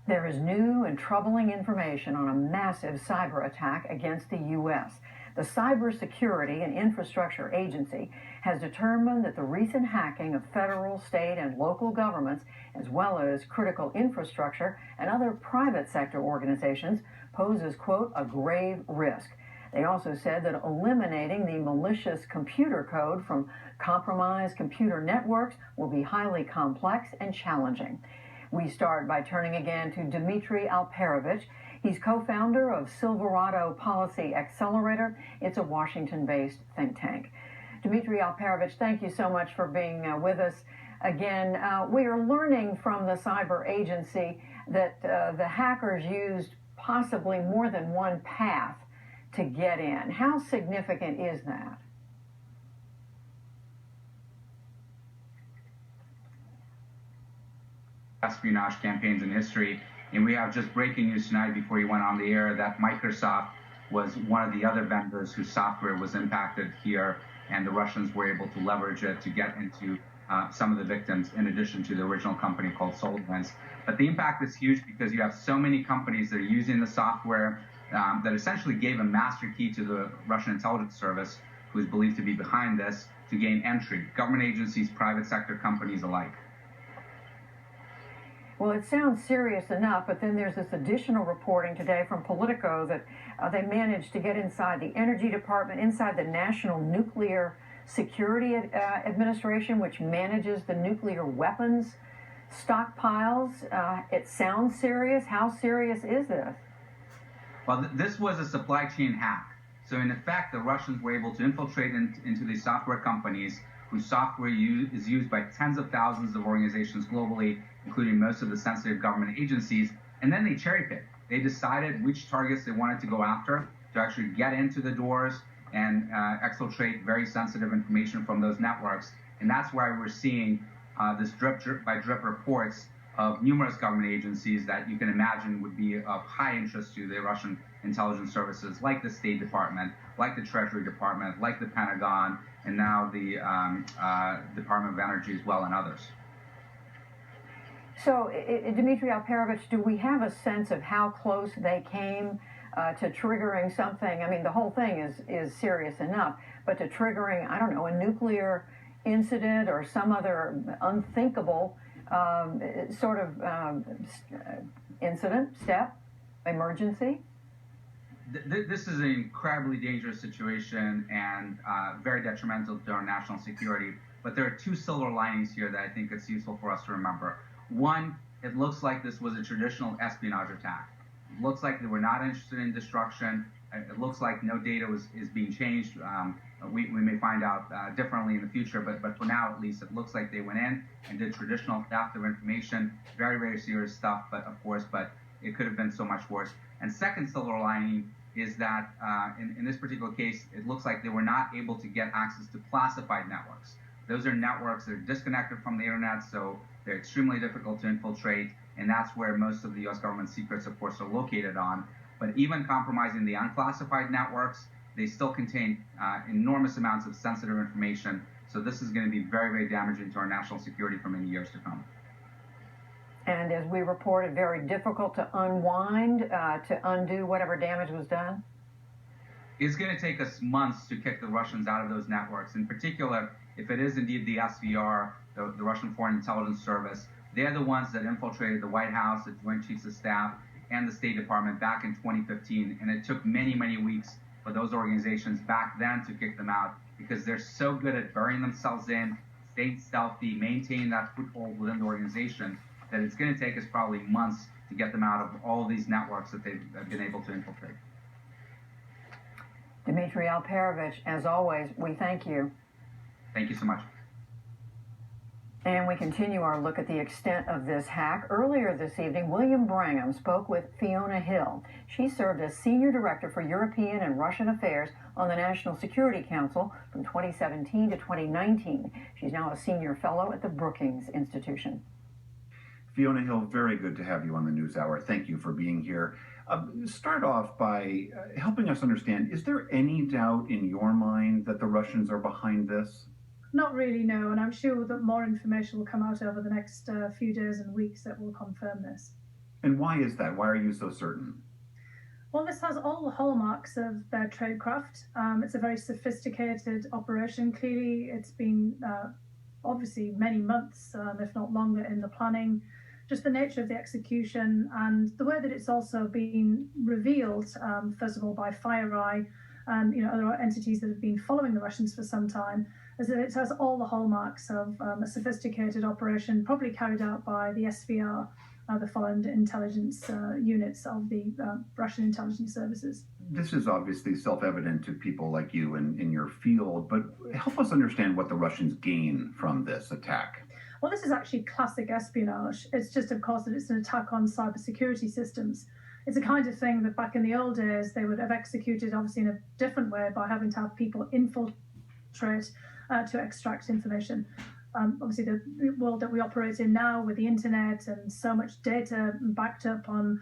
There is new and troubling information on a massive cyber attack against the U.S. The Cybersecurity and Infrastructure Agency has determined that the recent hacking of federal, state, and local governments, as well as critical infrastructure and other private sector organizations, poses, quote, a grave risk. They also said that eliminating the malicious computer code from compromised computer networks will be highly complex and challenging. We start by turning again to Dmitry Alperovich. He's co-founder of Silverado Policy Accelerator. It's a Washington-based think tank. Dmitry Alperovich, thank you so much for being with us again. We are learning from the cyber agency that the hackers used possibly more than one path to get in. How significant is that? Espionage campaigns in history, and we have just breaking news tonight before you went on the air that Microsoft was one of the other vendors whose software was impacted here, and the Russians were able to leverage it to get into some of the victims, in addition to the original company called SolarWinds. But the impact is huge because you have so many companies that are using the software that essentially gave a master key to the Russian intelligence service, who is believed to be behind this, to gain entry, government agencies, private sector companies alike. Well, it sounds serious enough, but then there's this additional reporting today from Politico that they managed to get inside the Energy Department, inside the National Nuclear Security Administration, which manages the nuclear weapons stockpiles. It sounds serious. How serious is this? Well, this was a supply chain hack. So in effect, the Russians were able to infiltrate into these software companies whose software is used by tens of thousands of organizations globally, including most of the sensitive government agencies, and then they cherry-picked. They decided which targets they wanted to go after to actually get into the doors and exfiltrate very sensitive information from those networks. And that's why we're seeing this drip-by-drip reports of numerous government agencies that you can imagine would be of high interest to the Russian intelligence services, like the State Department, like the Treasury Department, like the Pentagon, and now the Department of Energy as well, and others. So, Dmitry Alperovich, do we have a sense of how close they came to triggering something? I mean, the whole thing is serious enough, but to triggering, I don't know, a nuclear incident or some other unthinkable sort of incident, step, emergency? This is an incredibly dangerous situation and very detrimental to our national security. But there are two silver linings here that I think it's useful for us to remember. One, it looks like this was a traditional espionage attack. It looks like they were not interested in destruction. It looks like no data is being changed. We may find out differently in the future, but for now at least, it looks like they went in and did traditional theft of information. Very, very serious stuff, but it could have been so much worse. And second silver lining is that in this particular case, it looks like they were not able to get access to classified networks. Those are networks that are disconnected from the internet, so they're extremely difficult to infiltrate, and that's where most of the U.S. government secrets, of course, are located on. But even compromising the unclassified networks, they still contain enormous amounts of sensitive information. So this is going to be very, very damaging to our national security for many years to come. And as we reported, very difficult to unwind, to undo whatever damage was done? It's going to take us months to kick the Russians out of those networks. In particular, if it is indeed the SVR, the Russian Foreign Intelligence Service, they're the ones that infiltrated the White House, the Joint Chiefs of Staff, and the State Department back in 2015. And it took many, many weeks for those organizations back then to kick them out because they're so good at burying themselves in, staying stealthy, maintaining that foothold within the organization, that it's going to take us probably months to get them out of all these networks that they've been able to infiltrate. Dmitry Alperovich, as always, we thank you. Thank you so much. And we continue our look at the extent of this hack. Earlier this evening, William Brangham spoke with Fiona Hill. She served as Senior Director for European and Russian Affairs on the National Security Council from 2017 to 2019. She's now a Senior Fellow at the Brookings Institution. Fiona Hill, very good to have you on the NewsHour. Thank you for being here. Start off by helping us understand, is there any doubt in your mind that the Russians are behind this? Not really, no, and I'm sure that more information will come out over the next few days and weeks that will confirm this. And why is that? Why are you so certain? Well, this has all the hallmarks of their tradecraft. It's a very sophisticated operation. Clearly, it's been obviously many months, if not longer, in the planning. Just the nature of the execution and the way that it's also been revealed, first of all by FireEye and other entities that have been following the Russians for some time, is that it has all the hallmarks of a sophisticated operation, probably carried out by the SVR, the foreign intelligence units of the Russian intelligence services. This is obviously self-evident to people like you in your field, but help us understand what the Russians gain from this attack. Well, this is actually classic espionage. It's just, of course, that it's an attack on cybersecurity systems. It's a kind of thing that back in the old days they would have executed, obviously in a different way, by having to have people infiltrate to extract information. Obviously, the world that we operate in now, with the internet and so much data backed up on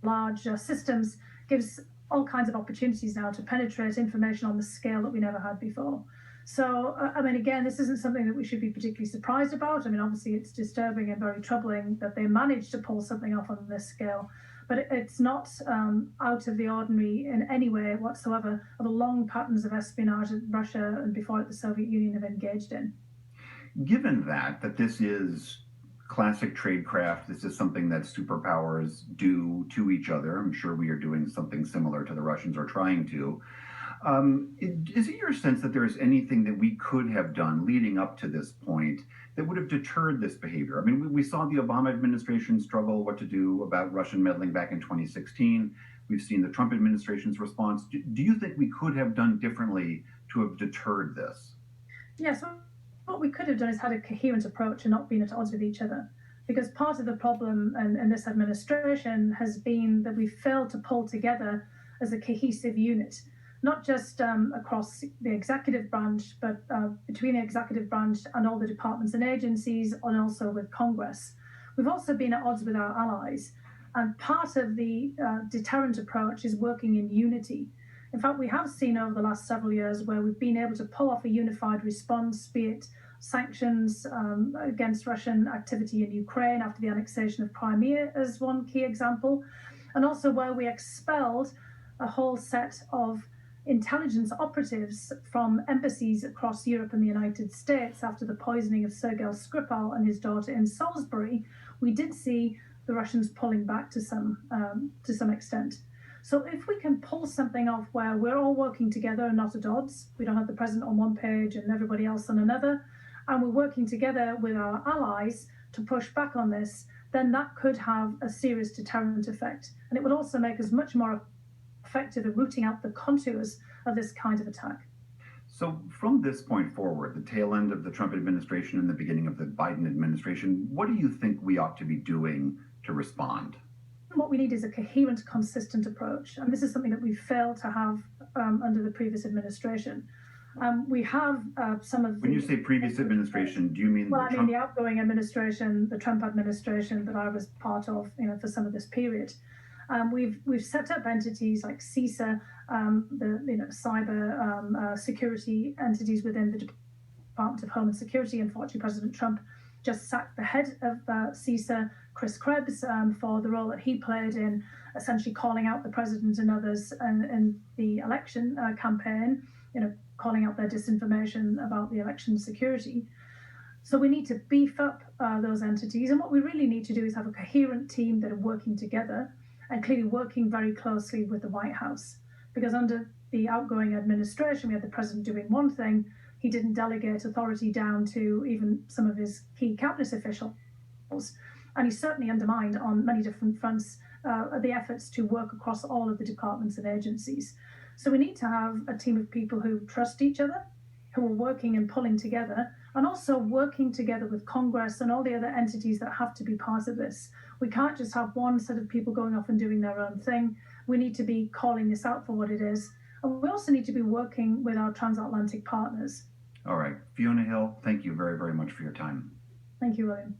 large systems, gives all kinds of opportunities now to penetrate information on the scale that we never had before. So, again, this isn't something that we should be particularly surprised about. Obviously, it's disturbing and very troubling that they managed to pull something off on this scale, but it's not out of the ordinary in any way whatsoever of the long patterns of espionage that Russia and before it the Soviet Union have engaged in. Given that this is classic tradecraft, this is something that superpowers do to each other. I'm sure we are doing something similar to the Russians, or trying to. Is it your sense that there is anything that we could have done leading up to this point that would have deterred this behavior? We saw the Obama administration struggle what to do about Russian meddling back in 2016. We've seen the Trump administration's response. Do you think we could have done differently to have deterred this? Yes. What we could have done is had a coherent approach and not been at odds with each other. Because part of the problem in this administration has been that we failed to pull together as a cohesive unit, not just across the executive branch, but between the executive branch and all the departments and agencies, and also with Congress. We've also been at odds with our allies. And part of the deterrent approach is working in unity. In fact, we have seen over the last several years where we've been able to pull off a unified response, be it sanctions against Russian activity in Ukraine after the annexation of Crimea as one key example, and also where we expelled a whole set of intelligence operatives from embassies across Europe and the United States after the poisoning of Sergei Skripal and his daughter in Salisbury. We did see the Russians pulling back to some extent. So if we can pull something off where we're all working together and not at odds, we don't have the president on one page and everybody else on another, and we're working together with our allies to push back on this, then that could have a serious deterrent effect. And it would also make us much more effective at rooting out the contours of this kind of attack. So from this point forward, the tail end of the Trump administration and the beginning of the Biden administration, what do you think we ought to be doing to respond? What we need is a coherent, consistent approach. And this is something that we failed to have under the previous administration. We have some of the... When you say previous administration, do you mean... Well, the outgoing administration, the Trump administration that I was part of, for some of this period. We've set up entities like CISA, the cyber security entities within the Department of Homeland Security. Unfortunately, President Trump just sacked the head of CISA, Chris Krebs, for the role that he played in essentially calling out the president and others in the election campaign, calling out their disinformation about the election security. So we need to beef up those entities. And what we really need to do is have a coherent team that are working together and clearly working very closely with the White House. Because under the outgoing administration, we had the president doing one thing. He didn't delegate authority down to even some of his key cabinet officials. And he certainly undermined on many different fronts the efforts to work across all of the departments and agencies. So we need to have a team of people who trust each other, who are working and pulling together, and also working together with Congress and all the other entities that have to be part of this. We can't just have one set of people going off and doing their own thing. We need to be calling this out for what it is. And we also need to be working with our transatlantic partners. All right. Fiona Hill, thank you very, very much for your time. Thank you, William.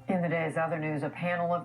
In the day's other news, a panel of